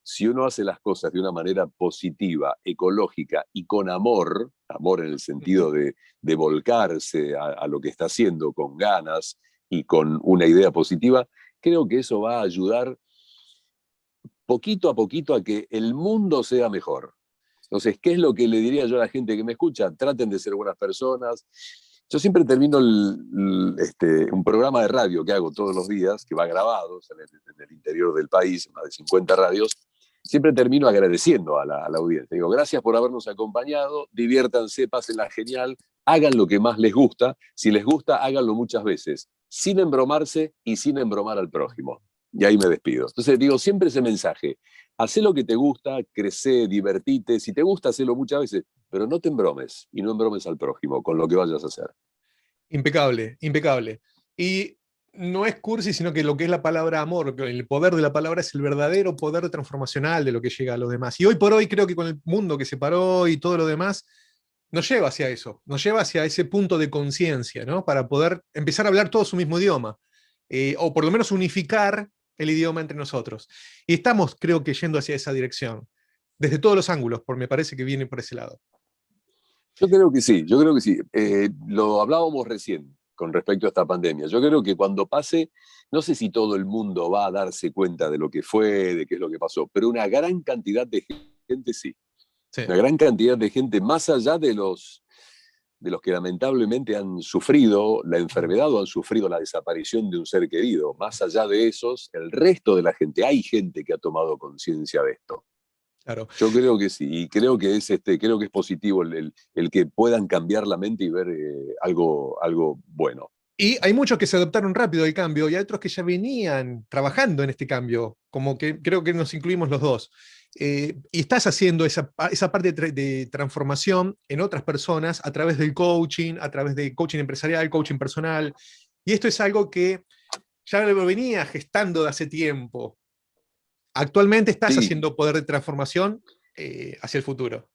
si uno hace las cosas de una manera positiva, ecológica y con amor, amor en el sentido de volcarse a lo que está haciendo con ganas y con una idea positiva, creo que eso va a ayudar poquito a poquito a que el mundo sea mejor. Entonces, ¿qué es lo que le diría yo a la gente que me escucha? Traten de ser buenas personas. Yo siempre termino un programa de radio que hago todos los días, que va grabado en el interior del país, más de 50 radios. Siempre termino agradeciendo a la audiencia. Digo, gracias por habernos acompañado, diviértanse, pásenla genial, hagan lo que más les gusta. Si les gusta, háganlo muchas veces, sin embromarse y sin embromar al prójimo. Y ahí me despido. Entonces digo, siempre ese mensaje. Hacé lo que te gusta, crecé, divertite. Si te gusta, hacelo muchas veces, pero no te embromes y no embromes al prójimo con lo que vayas a hacer. Impecable, impecable. Y no es cursi, sino que lo que es la palabra amor, el poder de la palabra es el verdadero poder transformacional de lo que llega a los demás. Y hoy por hoy creo que con el mundo que se paró y todo lo demás, nos lleva hacia eso, nos lleva hacia ese punto de conciencia, ¿no? Para poder empezar a hablar todo su mismo idioma, o por lo menos unificar el idioma entre nosotros. Y estamos, creo que, yendo hacia esa dirección, desde todos los ángulos, porque me parece que viene por ese lado. Yo creo que sí, yo creo que sí. Lo hablábamos recién con respecto a esta pandemia. Yo creo que cuando pase, no sé si todo el mundo va a darse cuenta de lo que fue, de qué es lo que pasó, pero una gran cantidad de gente sí. Sí. Una gran cantidad de gente, más allá de los que lamentablemente han sufrido la enfermedad o han sufrido la desaparición de un ser querido. Más allá de esos, el resto de la gente, hay gente que ha tomado conciencia de esto. Claro. Yo creo que sí, y creo que es positivo el que puedan cambiar la mente y ver algo bueno. Y hay muchos que se adaptaron rápido al cambio y hay otros que ya venían trabajando en este cambio, como que creo que nos incluimos los dos. Y estás haciendo esa parte de transformación en otras personas a través del coaching, a través de coaching empresarial, coaching personal. Y esto es algo que ya lo venía gestando de hace tiempo. Actualmente estás haciendo poder de transformación hacia el futuro.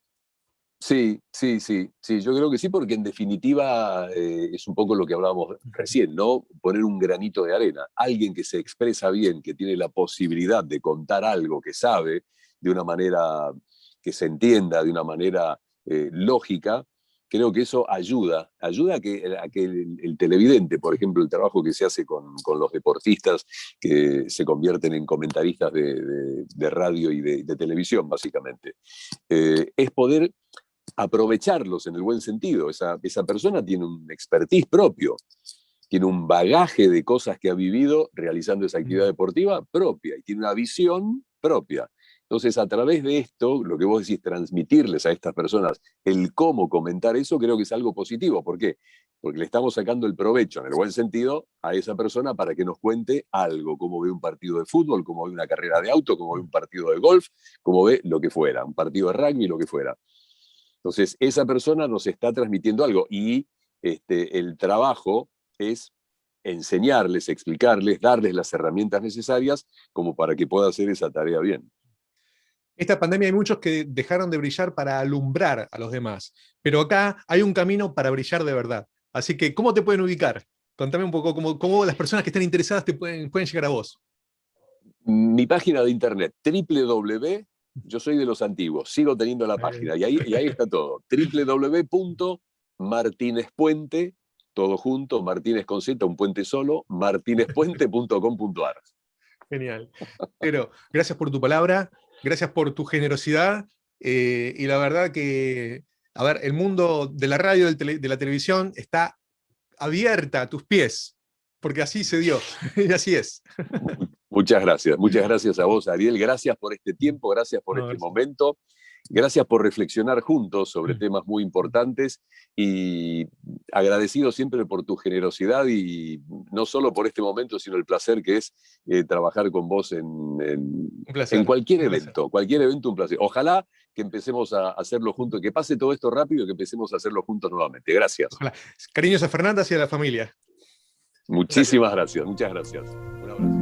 Sí, yo creo que sí, porque en definitiva es un poco lo que hablábamos recién, ¿no? Poner un granito de arena. Alguien que se expresa bien, que tiene la posibilidad de contar algo que sabe de una manera que se entienda, de una manera lógica, creo que eso ayuda a que el televidente, por ejemplo, el trabajo que se hace con los deportistas que se convierten en comentaristas de radio y de televisión, básicamente, es poder aprovecharlos en el buen sentido. Esa persona tiene un expertise propio, tiene un bagaje de cosas que ha vivido realizando esa actividad deportiva propia y tiene una visión propia. Entonces, a través de esto, lo que vos decís, transmitirles a estas personas el cómo comentar eso, creo que es algo positivo. ¿Por qué? Porque le estamos sacando el provecho, en el buen sentido, a esa persona para que nos cuente algo, cómo ve un partido de fútbol, cómo ve una carrera de auto, cómo ve un partido de golf, cómo ve lo que fuera, un partido de rugby, lo que fuera. Entonces, esa persona nos está transmitiendo algo y el trabajo es enseñarles, explicarles, darles las herramientas necesarias como para que pueda hacer esa tarea bien. Esta pandemia hay muchos que dejaron de brillar para alumbrar a los demás, pero acá hay un camino para brillar de verdad. Así que, ¿cómo te pueden ubicar? Contame un poco cómo las personas que estén interesadas te pueden llegar a vos. Mi página de internet, yo soy de los antiguos, sigo teniendo la página, y ahí está todo. www.martinezpuente, todo junto, Martínez con Z, un puente solo, martinezpuente.com.ar. Genial. Pero gracias por tu palabra, gracias por tu generosidad, y la verdad que, a ver, el mundo de la radio, de la televisión, está abierta a tus pies, porque así se dio, y así es. Muchas gracias a vos, Ariel, gracias por este tiempo, gracias por este momento, gracias por reflexionar juntos sobre temas muy importantes y agradecido siempre por tu generosidad y no solo por este momento, sino el placer que es trabajar con vos en cualquier evento, un placer. Ojalá que empecemos a hacerlo juntos, que pase todo esto rápido y que empecemos a hacerlo juntos nuevamente. Gracias. Ojalá. Cariños a Fernanda y a la familia. Muchísimas gracias. Muchas gracias. Un abrazo.